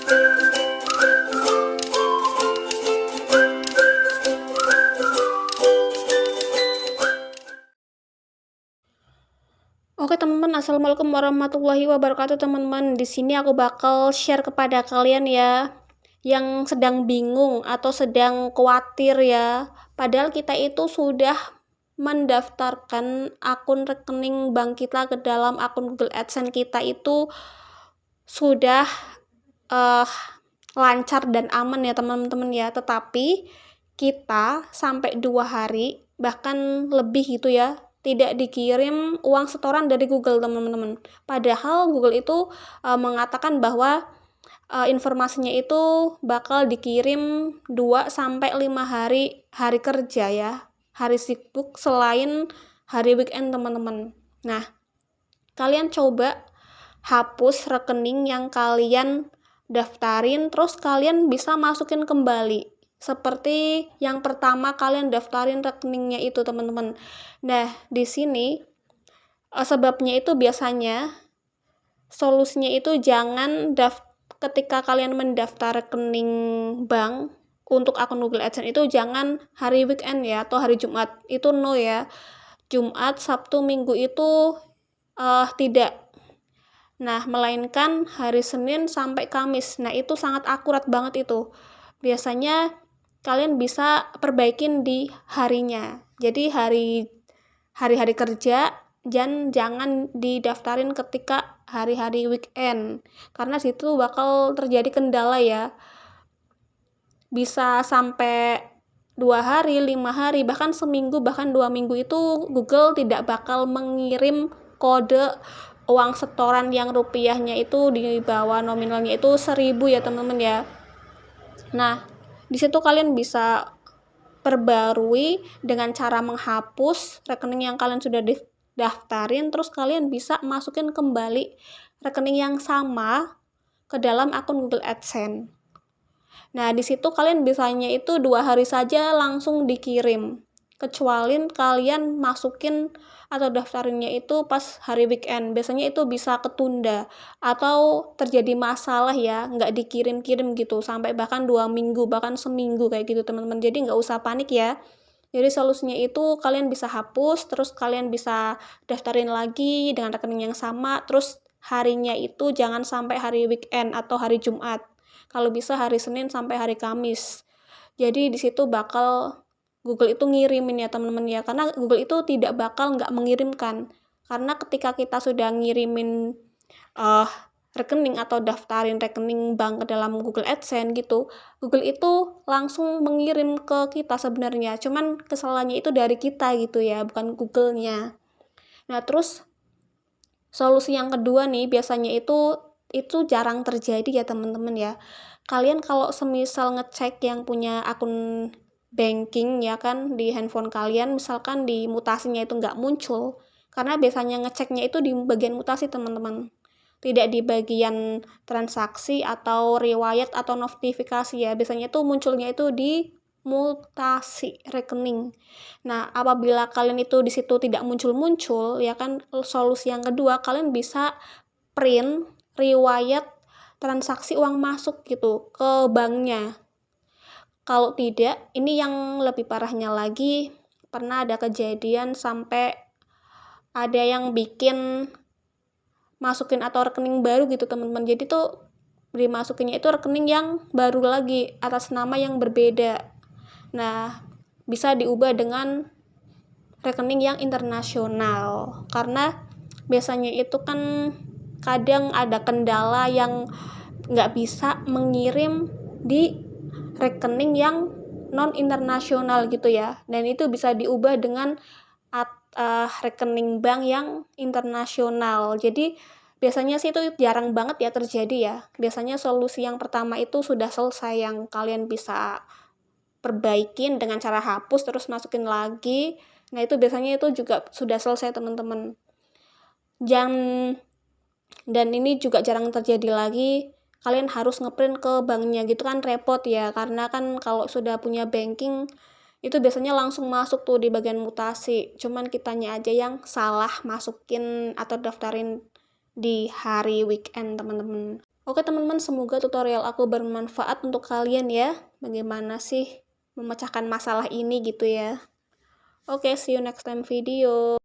Oke teman-teman, assalamualaikum warahmatullahi wabarakatuh teman-teman. Di sini aku bakal share kepada kalian ya, yang sedang bingung atau sedang khawatir ya. Padahal kita itu sudah mendaftarkan akun rekening bank kita ke dalam akun Google AdSense kita itu sudah lancar dan aman ya teman-teman ya. Tetapi kita sampai 2 hari bahkan lebih gitu ya, tidak dikirim uang setoran dari Google teman-teman. Padahal Google itu mengatakan bahwa informasinya itu bakal dikirim 2 sampai 5 hari kerja ya, hari sibuk selain hari weekend teman-teman. Nah, kalian coba hapus rekening yang kalian daftarin, terus kalian bisa masukin kembali. Seperti yang pertama kalian daftarin rekeningnya itu teman-teman. Nah, di sini sebabnya itu biasanya solusinya itu jangan ketika kalian mendaftar rekening bank untuk akun Google AdSense itu jangan hari weekend ya atau hari Jumat. Itu no ya. Jumat, Sabtu, Minggu itu tidak. Nah, melainkan hari Senin sampai Kamis. Nah, itu sangat akurat banget itu. Biasanya kalian bisa perbaikin di harinya. Jadi hari-hari kerja jangan didaftarin ketika hari-hari weekend. Karena situ bakal terjadi kendala ya. Bisa sampai 2 hari, 5 hari, bahkan seminggu, bahkan 2 minggu itu Google tidak bakal mengirim kode uang setoran yang rupiahnya itu di bawah nominalnya itu 1.000 ya teman-teman ya. Nah, di situ kalian bisa perbarui dengan cara menghapus rekening yang kalian sudah daftarin, terus kalian bisa masukin kembali rekening yang sama ke dalam akun Google AdSense. Nah, di situ kalian bisanya itu 2 hari saja langsung dikirim. Kecuali kalian masukin atau daftarinnya itu pas hari weekend. Biasanya itu bisa ketunda atau terjadi masalah ya, nggak dikirim-kirim gitu sampai bahkan 2 minggu, bahkan seminggu kayak gitu teman-teman. Jadi nggak usah panik ya. Jadi solusinya itu kalian bisa hapus, terus kalian bisa daftarin lagi dengan rekening yang sama, terus harinya itu jangan sampai hari weekend atau hari Jumat. Kalau bisa hari Senin sampai hari Kamis. Jadi di situ bakal Google itu ngirimin ya teman-teman ya, karena Google itu tidak bakal nggak mengirimkan. Karena ketika kita sudah ngirimin rekening atau daftarin rekening bank ke dalam Google AdSense gitu, Google itu langsung mengirim ke kita sebenarnya. Cuman kesalahannya itu dari kita gitu ya, bukan Google-nya. Nah, terus solusi yang kedua nih biasanya itu jarang terjadi ya teman-teman ya. Kalian kalau semisal ngecek yang punya akun banking ya kan di handphone kalian, misalkan di mutasinya itu nggak muncul, karena biasanya ngeceknya itu di bagian mutasi teman-teman, tidak di bagian transaksi atau riwayat atau notifikasi ya. Biasanya itu munculnya itu di mutasi rekening. Nah, apabila kalian itu di situ tidak muncul-muncul ya kan, solusi yang kedua kalian bisa print riwayat transaksi uang masuk gitu ke banknya. Kalau tidak, ini yang lebih parahnya lagi, pernah ada kejadian sampai ada yang bikin masukin atau rekening baru gitu teman-teman. Jadi tuh dimasukinnya itu rekening yang baru lagi atas nama yang berbeda. Nah, bisa diubah dengan rekening yang internasional. Karena biasanya itu kan kadang ada kendala yang nggak bisa mengirim di rekening yang non internasional gitu ya, dan itu bisa diubah dengan rekening bank yang internasional. Jadi biasanya sih itu jarang banget ya terjadi ya. Biasanya solusi yang pertama itu sudah selesai, yang kalian bisa perbaikin dengan cara hapus terus masukin lagi. Nah, itu biasanya itu juga sudah selesai teman-teman. Dan ini juga jarang terjadi lagi kalian harus ngeprint ke banknya gitu kan, repot ya, karena kan kalau sudah punya banking itu biasanya langsung masuk tuh di bagian mutasi, cuman kitanya aja yang salah masukin atau daftarin di hari weekend teman-teman. Oke teman-teman, semoga tutorial aku bermanfaat untuk kalian ya. Bagaimana sih memecahkan masalah ini gitu ya. Oke, see you next time video.